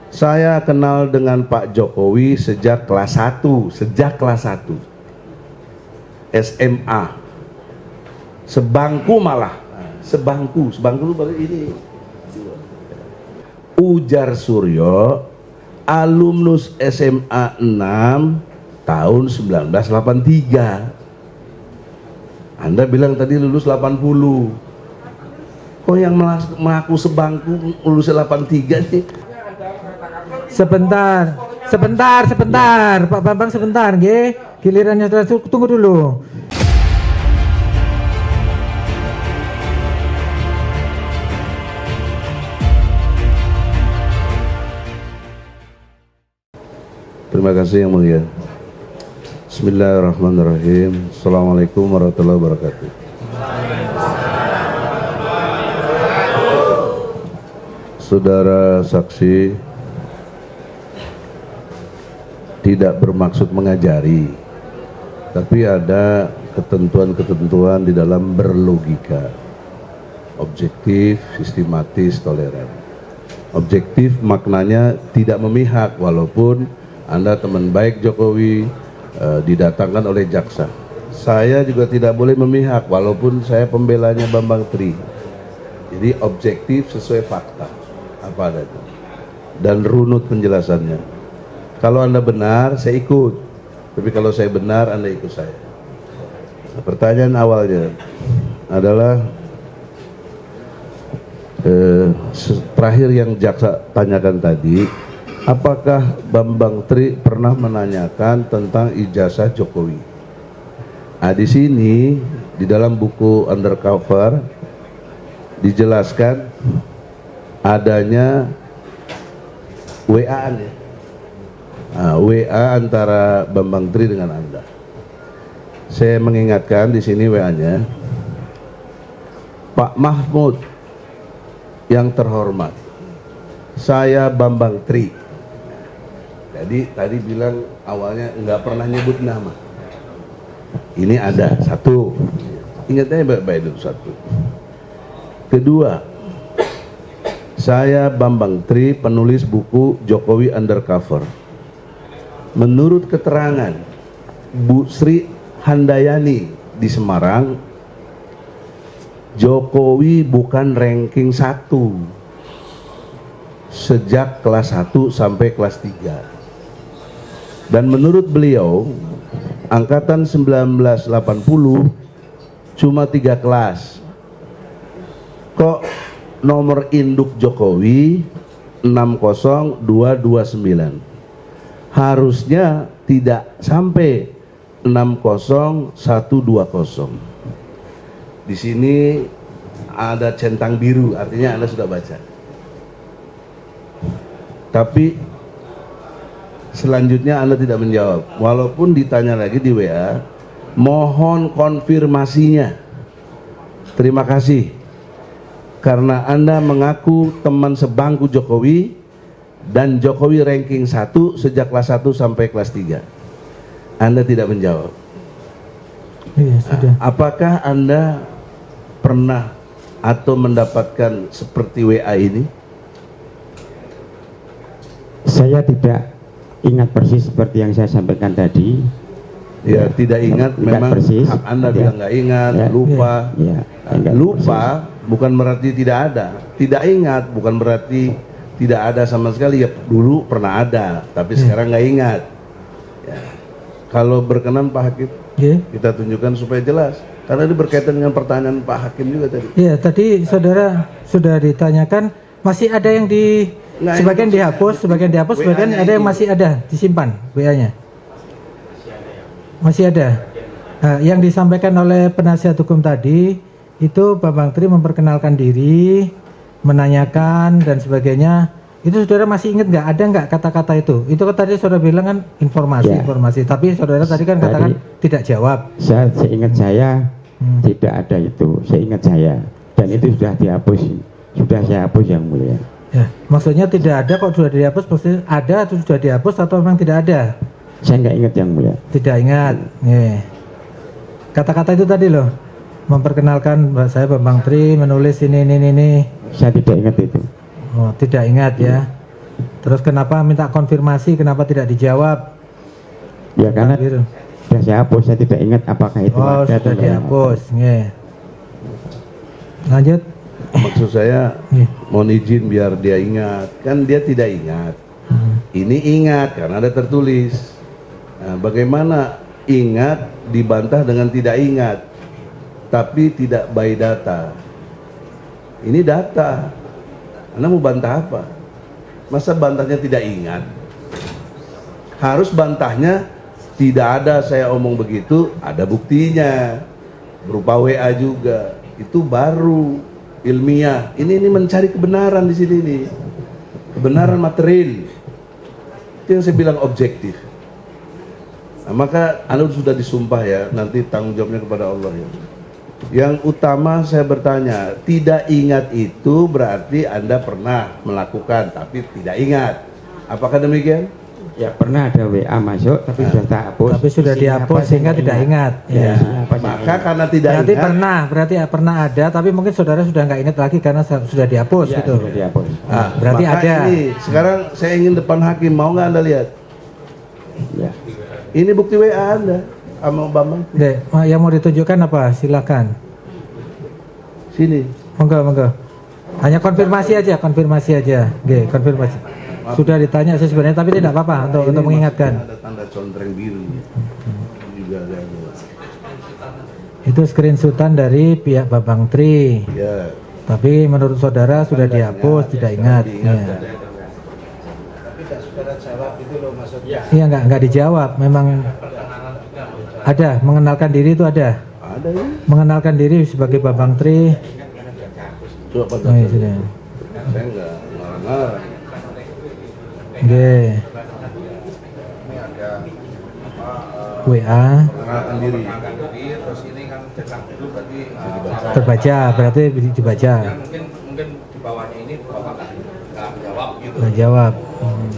Saya kenal dengan Pak Jokowi sejak kelas 1, SMA. Sebangku malah, sebangku lu baru ini. Ujar Suryo, alumnus SMA 6 tahun 1983. Anda bilang tadi lulus 80. Kok yang mengaku sebangku lulus 83 sih? Sebentar Pak Bambang, sebentar nggih. Gilirannya sudah, tunggu dulu. Terima kasih yang mulia. Bismillahirrahmanirrahim. Assalamualaikum warahmatullahi wabarakatuh. Saudara saksi, tidak bermaksud mengajari, tapi ada ketentuan-ketentuan di dalam berlogika, objektif, sistematis, toleran. Objektif maknanya tidak memihak, walaupun Anda teman baik Jokowi, didatangkan oleh jaksa. Saya juga tidak boleh memihak, walaupun saya pembelanya Bambang Tri. Jadi objektif sesuai fakta apa adanya dan runut penjelasannya. Kalau Anda benar, saya ikut. Tapi kalau saya benar, Anda ikut saya. Pertanyaan awalnya adalah terakhir yang jaksa tanyakan tadi, apakah Bambang Tri pernah menanyakan tentang ijazah Jokowi? Nah, di sini di dalam buku Undercover dijelaskan adanya WA-an ya. WA antara Bambang Tri dengan Anda. Saya mengingatkan di sini WA-nya, Pak Mahfud yang terhormat, saya Bambang Tri. Jadi tadi bilang awalnya nggak pernah nyebut nama. Ini ada satu, ingatnya baik-baik dulu satu. Kedua, saya Bambang Tri, penulis buku Jokowi Undercover. Menurut keterangan Bu Sri Handayani di Semarang, Jokowi bukan ranking 1 sejak kelas 1 sampai kelas 3. Dan menurut beliau, angkatan 1980 cuma 3 kelas. Kok nomor induk Jokowi 60229? Harusnya tidak sampai 60120. Di sini ada centang biru, artinya Anda sudah baca. Tapi selanjutnya Anda tidak menjawab, walaupun ditanya lagi di WA, mohon konfirmasinya. Terima kasih karena Anda mengaku teman sebangku Jokowi dan Jokowi ranking 1 sejak kelas 1 sampai kelas 3. Anda tidak menjawab. Iya, sudah. Apakah Anda pernah atau mendapatkan seperti WA ini? Saya tidak ingat persis seperti yang saya sampaikan tadi. Ya, tidak ingat, tidak memang persis. hak Anda Ya. bilang nggak ingat, Ya. lupa. Ya. Ya, Lupa bukan berarti tidak ada. Tidak ingat bukan berarti tidak ada sama sekali. Ya, dulu pernah ada, tapi sekarang nggak ingat. Ya. Kalau berkenan Pak Hakim, kita tunjukkan supaya jelas. Karena ini berkaitan dengan pertanyaan Pak Hakim juga tadi. Iya, tadi saudara sudah ditanyakan, masih ada yang sebagian dihapus, sebagian ada yang masih ada disimpan WA-nya. Masih ada. Nah, yang disampaikan oleh penasihat hukum tadi itu Bambang Tri memperkenalkan diri, menanyakan dan sebagainya. Itu saudara masih ingat nggak? Ada nggak kata-kata itu? Itu kan tadi saudara bilang kan informasi. Tapi saudara tadi kan katakan tidak jawab. Saya ingat tidak ada itu. Saya ingat dan itu sudah dihapus. Sudah saya hapus yang mulia. Ya, maksudnya tidak ada kok sudah dihapus, maksudnya ada atau sudah dihapus atau memang tidak ada? Saya nggak ingat yang mulia. Tidak ingat. Kata-kata itu tadi loh, memperkenalkan saya Bambang Tri menulis ini. Saya tidak ingat itu. Oh, tidak ingat ya. Terus kenapa minta konfirmasi, kenapa tidak dijawab? Ya karena Biru. sudah saya hapus, saya tidak ingat apakah itu Oh, ada sudah atau dihapus. Nggih. Lanjut. Maksud saya Nggih. mohon izin biar dia ingat. Kan dia tidak ingat. Ini ingat karena ada tertulis. Nah, bagaimana ingat dibantah dengan tidak ingat, tapi tidak by data. Ini data. Anda mau bantah apa? Masa bantahnya tidak ingat? Harus bantahnya tidak ada saya omong begitu, ada buktinya. Berupa WA juga. Itu baru ilmiah. Ini mencari kebenaran di sini nih. Kebenaran material. Itu yang saya bilang objektif. Nah, maka Anda sudah disumpah ya, nanti tanggung jawabnya kepada Allah ya. Yang utama saya bertanya, tidak ingat itu berarti Anda pernah melakukan tapi tidak ingat. Apakah demikian? Ya pernah ada WA masuk tapi sudah tak hapus. Tapi sudah Isinya dihapus apa, sehingga saya tidak ingat. Ya, Ya. isinya apa, saya Maka ingat. karena tidak Berarti ingat, berarti pernah ada, tapi mungkin saudara sudah nggak ingat lagi karena sudah dihapus Ya, gitu. sudah dihapus. nah, Berarti maka ada. Ini, sekarang saya ingin depan hakim, mau nggak Anda lihat? Ya. Ini bukti WA Anda sama Bambang. Dek, yang mau ditunjukkan apa? Silakan. Sini. Monggo. Hanya konfirmasi aja. Oke, konfirmasi. Sudah ditanya sih sebenarnya, tapi tidak apa-apa untuk Ini mengingatkan. maksudnya ada tanda contreng biru. Juga ada. Itu screenshotan dari pihak Babang Tri. Ya. Tapi menurut saudara sudah dihapus, tidak ingat. Diingat. Iya. Tapi tak saudara jawab itu loh maksudnya. Iya, nggak dijawab. Memang ada mengenalkan diri itu ada. Ada ya. Mengenalkan diri sebagai Babang Tri. Coba pada Oh, iya, sudah. saya enggak ngarang-ngarang. Oke. WA Mengenalkan diri. Terus ini kan cetak dulu berarti terbaca, berarti dibaca. mungkin di bawahnya ini bapak nggak jawab gitu. Nggak jawab.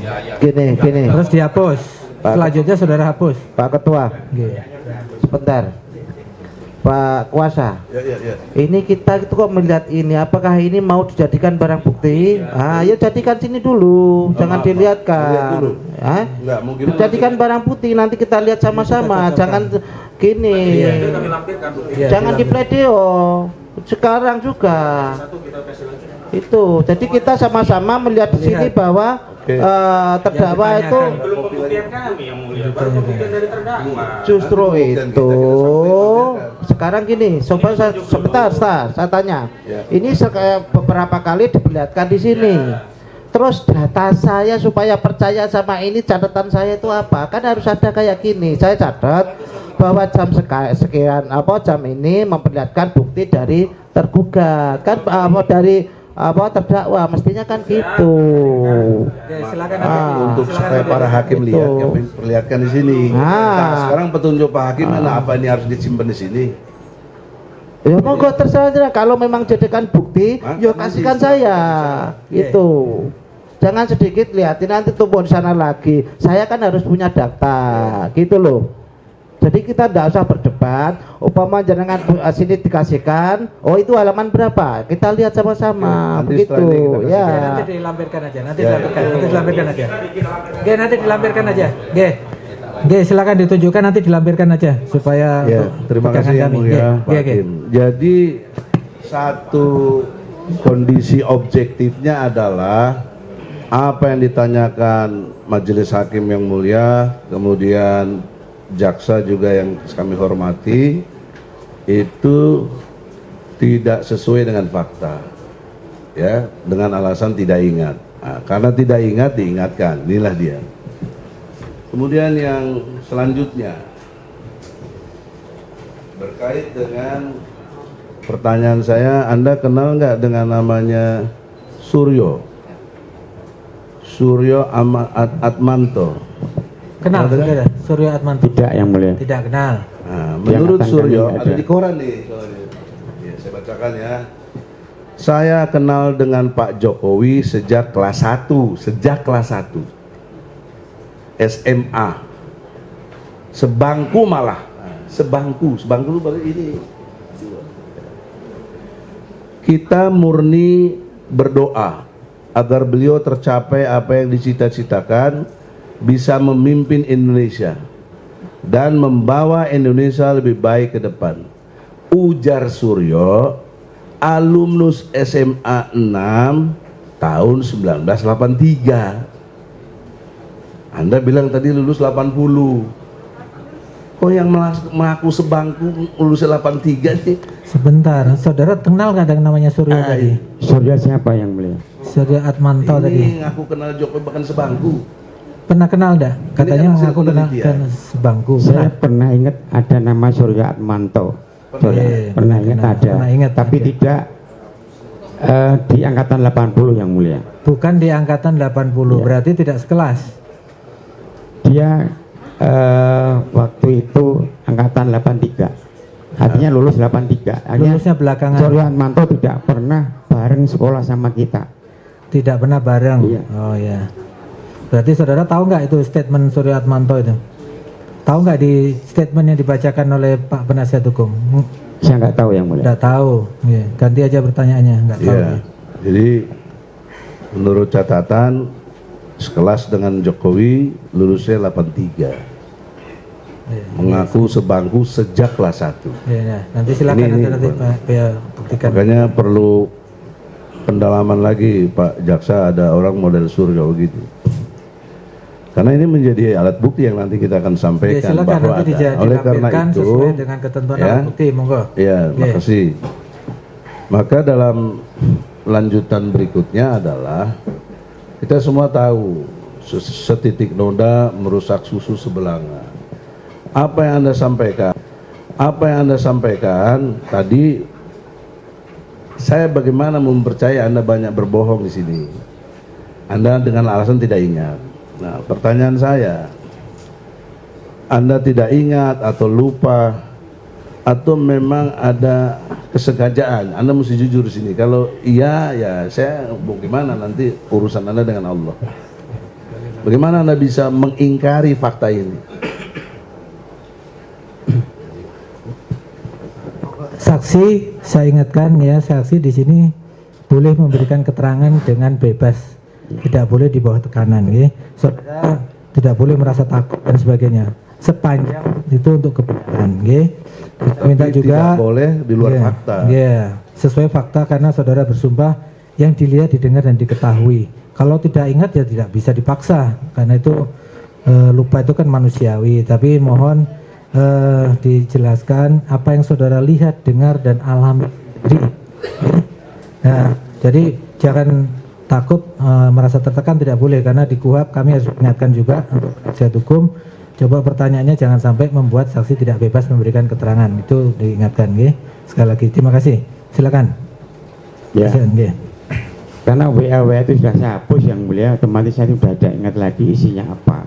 Ya. Gini, Terus dihapus. Selanjutnya saudara hapus. Pak Ketua, Oke. sebentar. Pak Kuasa, Ya. ini kita itu kok melihat ini, apakah ini mau dijadikan barang bukti? Ah, ya jadikan sini dulu, jangan maaf, lihat dilihatkan. dulu. Ah? Enggak, mungkin Jadikan barang bukti, nanti kita lihat sama-sama, jangan gini. Kami lampirkan bukti. Iya, Jangan di pledeo. Sekarang juga. Itu. Jadi kita sama-sama melihat di sini bahwa Oke. terdakwa Yang itu ditanyakan. Belum pembuktian kami yang mulia, baru pembuktian dari terdakwa. justru Bukan, itu. kita Sekarang gini, coba sebentar, saya tanya. Ya. Ini beberapa kali diperlihatkan di sini. Terus data saya supaya percaya sama ini, catatan saya itu apa? Kan harus ada kayak gini. Saya catat bahwa jam sekian jam ini memperlihatkan bukti dari tergugat. Kan dari terdakwa mestinya kan gitu. Oke, silakan untuk supaya para hakim Itu. lihat yang diperlihatkan di sini. Ah. Nah, sekarang petunjuk Pak Hakim apa ini harus disimpan di sini? Ya monggo terserah, kalau memang jadikan bukti, Hah? yo kasihkan saya. Gitu. Jangan sedikit lihatin nanti tumbuh di sana lagi. Saya kan harus punya data, gitu loh. Jadi kita tidak usah berdebat. Umpama jenengan sini dikasihkan, oh itu halaman berapa? Kita lihat sama-sama, Nanti begitu. setelah ini kita kasih. Ya. Nanti dilampirkan aja. Nanti Ya, dilampirkan. Nanti dilampirkan aja. Oke, nanti dilampirkan aja. Oke, silakan ditunjukkan, nanti dilampirkan aja supaya Ya, untuk terima pegangan kasih yang kami. mulia Pak Oke. Hakim. Jadi satu kondisi objektifnya adalah apa yang ditanyakan majelis hakim yang mulia, kemudian jaksa juga yang kami hormati, itu tidak sesuai dengan fakta, ya, dengan alasan tidak ingat. Nah, karena tidak ingat diingatkan, inilah dia. Kemudian yang selanjutnya berkait dengan pertanyaan saya, Anda kenal nggak dengan namanya Suryo Atmanto? Kenal, saudara? Suryo Atmanto? Tidak yang mulia. Tidak kenal. Nah, menurut Yang Suryo, akan kami ada di koran nih soalnya. Ya, saya bacakan ya. Saya kenal dengan Pak Jokowi sejak kelas 1, SMA. Sebangku malah. Sebangku itu baru ini. Kita murni berdoa agar beliau tercapai apa yang dicita-citakan, bisa memimpin Indonesia dan membawa Indonesia lebih baik ke depan. Ujar Suryo, alumnus SMA 6 tahun 1983. Anda bilang tadi lulus 80. Kok yang mengaku sebangku lulusnya 83 sih? Sebentar, saudara kenal nggak dengan namanya Suryo tadi? Surya siapa yang mulia? Suryo Atmanto tadi. Ini ngaku kenal Jokowi bahkan sebangku. Pernah kenal enggak? Katanya kan hasil mengaku kenal penelitian. sebangku. Saya pernah ingat ada nama Surya Atmanto. Iya, Pernah ingat ada. pernah ingat Tapi ada. tidak di angkatan 80 yang mulia. Bukan di angkatan 80, Iya. berarti tidak sekelas. Dia waktu itu angkatan 83. Artinya lulus 83. Artinya Lulusnya belakangan. Surya Atmanto tidak pernah bareng sekolah sama kita. Tidak pernah bareng. Iya. Oh ya. Berarti saudara tahu nggak itu statement Suryo Atmanto itu? Tahu nggak di statement yang dibacakan oleh Pak Penasihat Hukum? Saya nggak tahu yang mulia. Nggak tahu. Iya. Ganti aja pertanyaannya. Nggak tahu. Iya. Jadi menurut catatan sekelas dengan Jokowi lulusnya 83. Iya. Mengaku sebangku sejak kelas 1. Iya, iya. Nanti silakan Ini, nanti Pak ya, buktikan. Makanya perlu pendalaman lagi Pak Jaksa, ada orang model Suryo begitu. Karena ini menjadi alat bukti yang nanti kita akan Ya, sampaikan silakan bahwa nanti ada. Oleh karena ditampilkan itu, sesuai dengan ketentuan ya, alat bukti, monggo. ya, Oke. makasih. Maka dalam lanjutan berikutnya adalah kita semua tahu setitik noda merusak susu sebelanga. Apa yang Anda sampaikan? Apa yang Anda sampaikan tadi, saya bagaimana mempercayai Anda banyak berbohong di sini. Anda dengan alasan tidak ingat. Nah, pertanyaan saya, Anda tidak ingat atau lupa atau memang ada kesengajaan? Anda mesti jujur di sini. Kalau iya, ya saya bagaimana nanti urusan Anda dengan Allah. Bagaimana Anda bisa mengingkari fakta ini? Saksi, saya ingatkan ya, saksi di sini boleh memberikan keterangan dengan bebas, tidak boleh di bawah tekanan, ya. Saudara tidak boleh merasa takut dan sebagainya. Sepanjang itu untuk kebenaran, ya. Kita minta Tapi juga tidak boleh di luar ya, fakta. ya, sesuai fakta karena saudara bersumpah yang dilihat, didengar dan diketahui. Kalau tidak ingat ya tidak bisa dipaksa karena itu lupa itu kan manusiawi. Tapi mohon dijelaskan apa yang saudara lihat, dengar dan alami sendiri. Nah, jadi jangan takut merasa tertekan, tidak boleh karena di KUHP kami harus ingatkan juga untuk penasihat hukum. Coba pertanyaannya jangan sampai membuat saksi tidak bebas memberikan keterangan, itu diingatkan, nggih. Sekali lagi terima kasih. Silakan. Ya. Nggih. Karena WA itu sudah saya hapus yang mulia, otomatis saya sudah tidak ingat lagi isinya apa.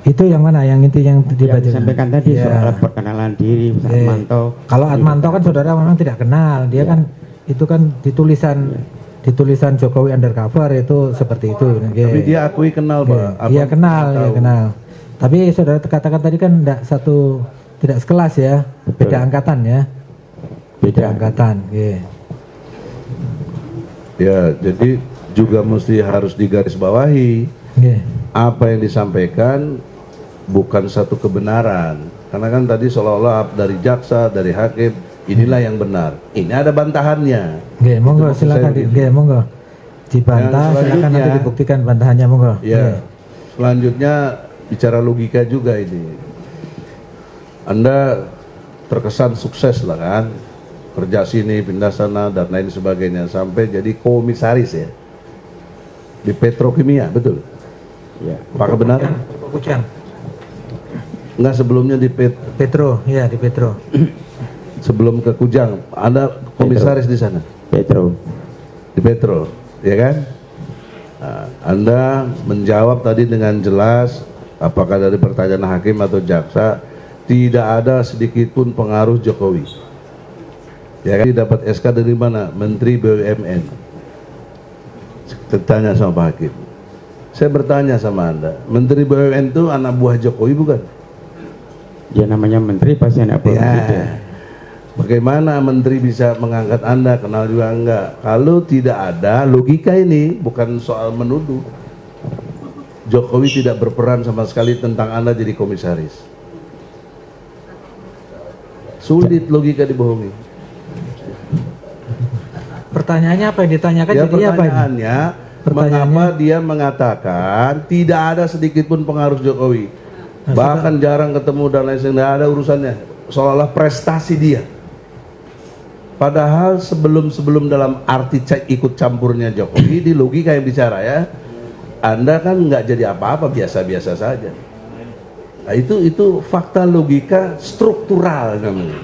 Itu yang mana yang inti yang dibaca? Yang disampaikan tadi Ya. soal perkenalan diri Atmanto. Kalau Atmanto kan saudara memang tidak kenal, dia kan itu kan ditulisan Jokowi undercover itu seperti itu. Tapi dia akui kenal, Pak. Iya kenal, tahu. ya kenal. Tapi saudara katakan tadi kan tidak sekelas ya, beda angkatan ya, beda angkatan. Ya, jadi juga mesti harus digarisbawahi apa yang disampaikan bukan satu kebenaran. Karena kan tadi seolah-olah dari jaksa, dari hakim, inilah yang benar. Ini ada bantahannya. Monggo Itu maksud silakan saya begitu. monggo dibantah, Yang silakan nanti selanjutnya- dibuktikan bantahannya, monggo. Ya, selanjutnya bicara logika juga ini. Anda terkesan sukses lah kan, kerja sini, pindah sana dan lain sebagainya sampai jadi komisaris ya di petrokimia, betul? Ya. Apakah benar? Kujang. Enggak, sebelumnya di Petro, ya di Petro. sebelum ke Kujang ada komisaris di sana Petro. di Petro, ya kan? Nah, Anda menjawab tadi dengan jelas, apakah dari pertanyaan hakim atau jaksa, tidak ada sedikit pun pengaruh Jokowi. Ya kan? Dapat SK dari mana? Menteri BUMN. Tanya sama Pak Hakim. Saya bertanya sama Anda, Menteri BUMN itu anak buah Jokowi bukan? Ya namanya menteri pasti anak buah Ya. presiden. Bagaimana menteri bisa mengangkat Anda, kenal juga enggak? Kalau tidak ada logika ini, bukan soal menuduh. Jokowi tidak berperan sama sekali tentang Anda jadi komisaris. Sulit logika dibohongi. Pertanyaannya apa yang ditanyakan? Ya, Jadinya apa ini? pertanyaannya, mengapa dia mengatakan tidak ada sedikit pun pengaruh Jokowi, bahkan jarang ketemu dan lain sebagainya, tidak ada urusannya, seolah-olah prestasi dia. Padahal sebelum dalam arti ikut campurnya Jokowi di logika yang bicara ya, Anda kan nggak jadi apa-apa, biasa-biasa saja. Nah, itu fakta logika struktural namanya.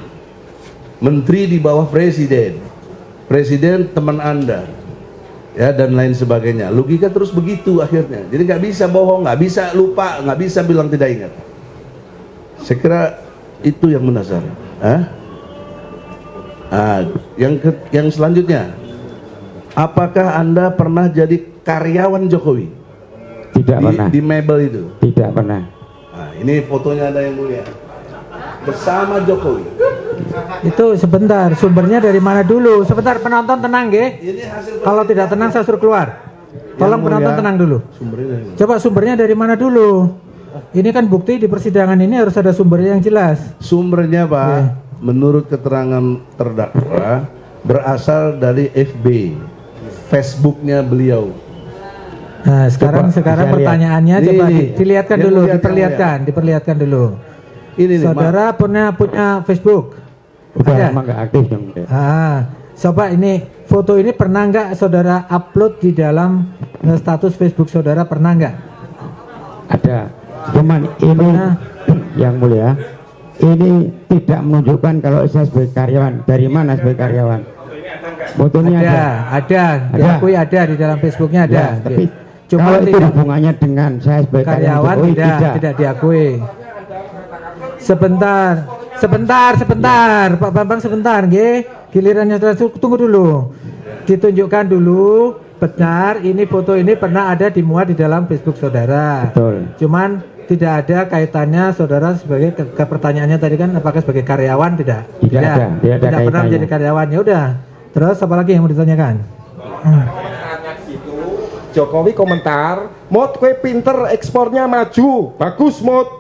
Menteri di bawah presiden, presiden teman Anda, ya, dan lain sebagainya. Logika terus begitu akhirnya. Jadi nggak bisa bohong, nggak bisa lupa, nggak bisa bilang tidak ingat. Saya kira itu yang mendasar. Yang selanjutnya, apakah Anda pernah jadi karyawan Jokowi? Tidak pernah. Di Mebel itu? Tidak pernah. Nah, ini fotonya ada yang mulia. Bersama Jokowi. Itu sebentar, sumbernya dari mana dulu? Sebentar, penonton tenang, Ge. Kalau tidak tenang saya suruh keluar. Tolong penonton tenang dulu. Coba sumbernya dari mana dulu? Ini kan bukti di persidangan ini harus ada sumbernya yang jelas. Sumbernya, Pak, menurut keterangan terdakwa berasal dari FB, Facebooknya beliau. Nah, sekarang pertanyaannya coba dilihatkan dulu, diperlihatkan dulu. Ini saudara punya Facebook? Udah ada? lama nggak aktif dong. Coba ini foto ini pernah nggak saudara upload di dalam status Facebook saudara, pernah nggak? Ada, cuman ini yang mulia, ini tidak menunjukkan kalau saya sebagai karyawan. Dari mana sebagai karyawan? Fotonya ada, diakui ada di dalam Facebooknya ada. Ya, tapi cuma kalau itu hubungannya dengan saya sebagai karyawan tidak diakui. Sebentar, Pak Bambang sebentar, gilirannya tunggu dulu. Ditunjukkan dulu benar ini foto ini pernah ada dimuat di dalam Facebook saudara. Betul. Cuman tidak ada kaitannya saudara sebagai pertanyaannya tadi kan apakah sebagai karyawan tidak ada pernah menjadi karyawan. Ya udah. Terus apa lagi yang mau ditanyakan? Jokowi komentar, "Mod kue pinter, ekspornya maju, bagus Mod."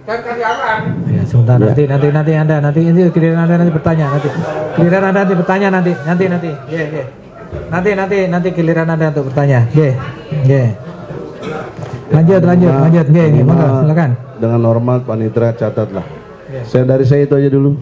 Kan karyawan. Ya, sebentar nanti ini giliran Anda nanti bertanya nanti. Giliran Anda nanti bertanya nanti. Nanti giliran Anda untuk bertanya. Lanjut. Monggo silakan. Dengan normal Panitra catatlah. Saya itu aja dulu.